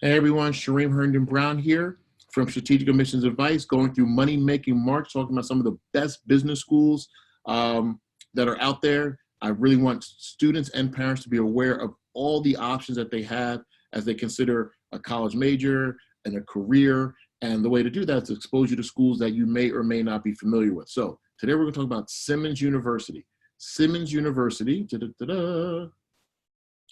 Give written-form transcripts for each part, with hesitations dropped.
Hey everyone, Shereem Herndon-Brown here from Strategic Admissions Advice, going through Money Making March, talking about some of the best business schools that are out there. I really want students and parents to be aware of all the options that they have as they consider a college major and a career. And the way to do that is to expose you to schools that you may or may not be familiar with. So today we're going to talk about Simmons University. Simmons University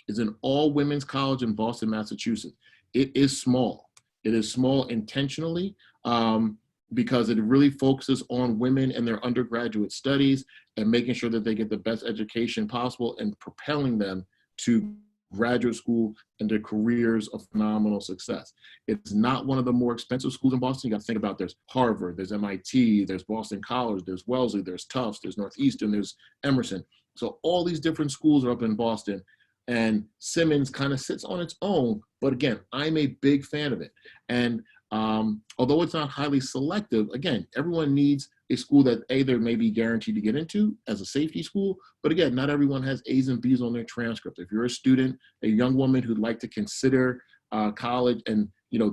is an all-women's college in Boston, Massachusetts. It is small. It is small intentionally because it really focuses on women and their undergraduate studies and making sure that they get the best education possible and propelling them to graduate school and their careers of phenomenal success. It's not one of the more expensive schools in Boston. You got to think about there's Harvard, there's MIT, there's Boston College, there's Wellesley, there's Tufts, there's Northeastern, there's Emerson. So all these different schools are up in Boston. And Simmons kind of sits on its own, but again, I'm a big fan of it. And although it's not highly selective, again, everyone needs a school that they're maybe guaranteed to get into as a safety school, but again, not everyone has A's and B's on their transcript. If you're a student, a young woman who'd like to consider college and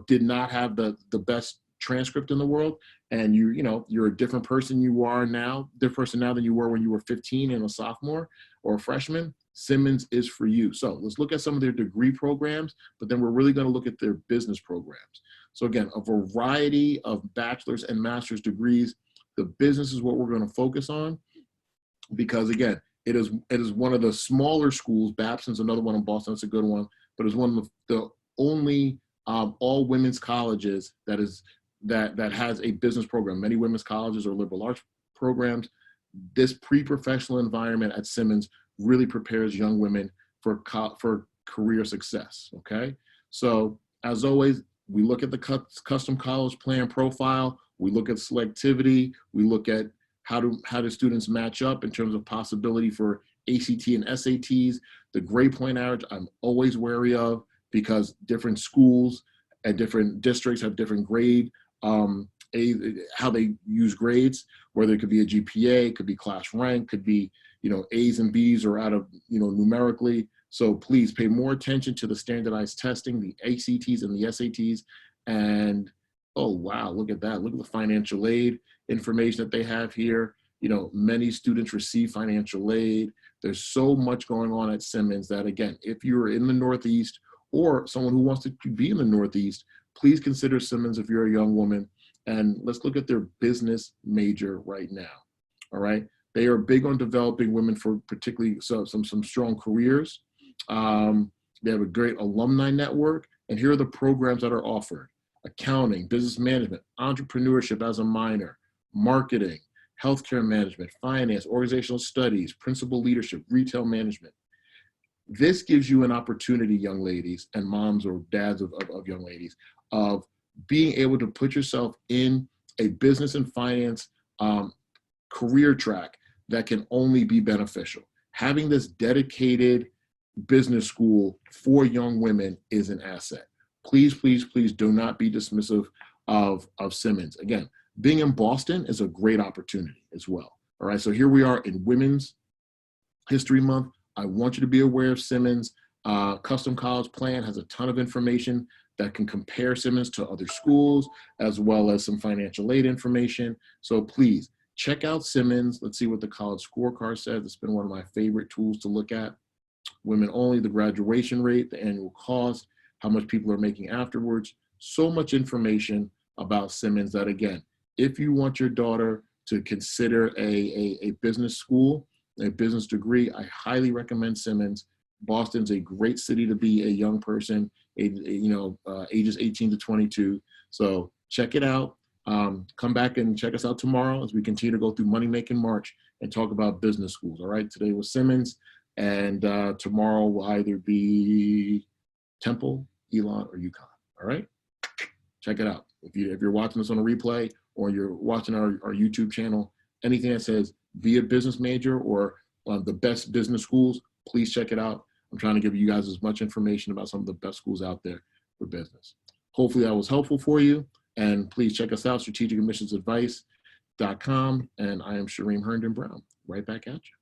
did not have the best transcript in the world, and you're a different person different person now than you were when you were 15 and a sophomore or a freshman, Simmons is for you. So let's look at some of their degree programs, but then we're really going to look at their business programs. So again, a variety of bachelor's and master's degrees. The business is what we're going to focus on because again, it is one of the smaller schools. Babson's another one in Boston. It's a good one, but it's one of the only all women's colleges that has a business program. Many women's colleges are liberal arts programs. This pre-professional environment at Simmons really prepares young women for career success, okay? So as always, we look at the custom college plan profile, we look at selectivity, we look at how do students match up in terms of possibility for ACT and SATs. The grade point average I'm always wary of because different schools and different districts have different grade, how they use grades, whether it could be a GPA, could be class rank, could be A's and B's or out of numerically. So please pay more attention to the standardized testing, the ACTs and the SATs. And oh wow, look at that. Look at the financial aid information that they have here. Many students receive financial aid. There's so much going on at Simmons that again, if you're in the Northeast or someone who wants to be in the Northeast, please consider Simmons if you're a young woman. And let's look at their business major right now. All right. They are big on developing women for particularly some strong careers. They have a great alumni network. And here are the programs that are offered: accounting, business management, entrepreneurship as a minor, marketing, healthcare management, finance, organizational studies, principal leadership, retail management. This gives you an opportunity, young ladies and moms or dads of young ladies, of being able to put yourself in a business and finance career track that can only be beneficial. Having this dedicated business school for young women is an asset. Please, please, please do not be dismissive of Simmons. Again, being in Boston is a great opportunity as well. All right, so here we are in Women's History Month. I want you to be aware of Simmons. Custom College Plan has a ton of information that can compare Simmons to other schools, as well as some financial aid information. So please check out Simmons. Let's see what the college scorecard says. It's been one of my favorite tools to look at. Women only, the graduation rate, the annual cost, how much people are making afterwards. So much information about Simmons that, again, if you want your daughter to consider a business school, a business degree, I highly recommend Simmons. Boston's a great city to be a young person, ages 18 to 22. So check it out. Come back and check us out tomorrow as we continue to go through Money Making March and talk about business schools. All right, today was Simmons, and tomorrow will either be Temple, Elon, or UConn. All right, check it out. If you're watching this on a replay or you're watching our YouTube channel, anything that says be a business major or the best business schools, please check it out. I'm trying to give you guys as much information about some of the best schools out there for business. Hopefully that was helpful for you. And please check us out, strategicadmissionsadvice.com. And I am Shereem Herndon-Brown. Right back at you.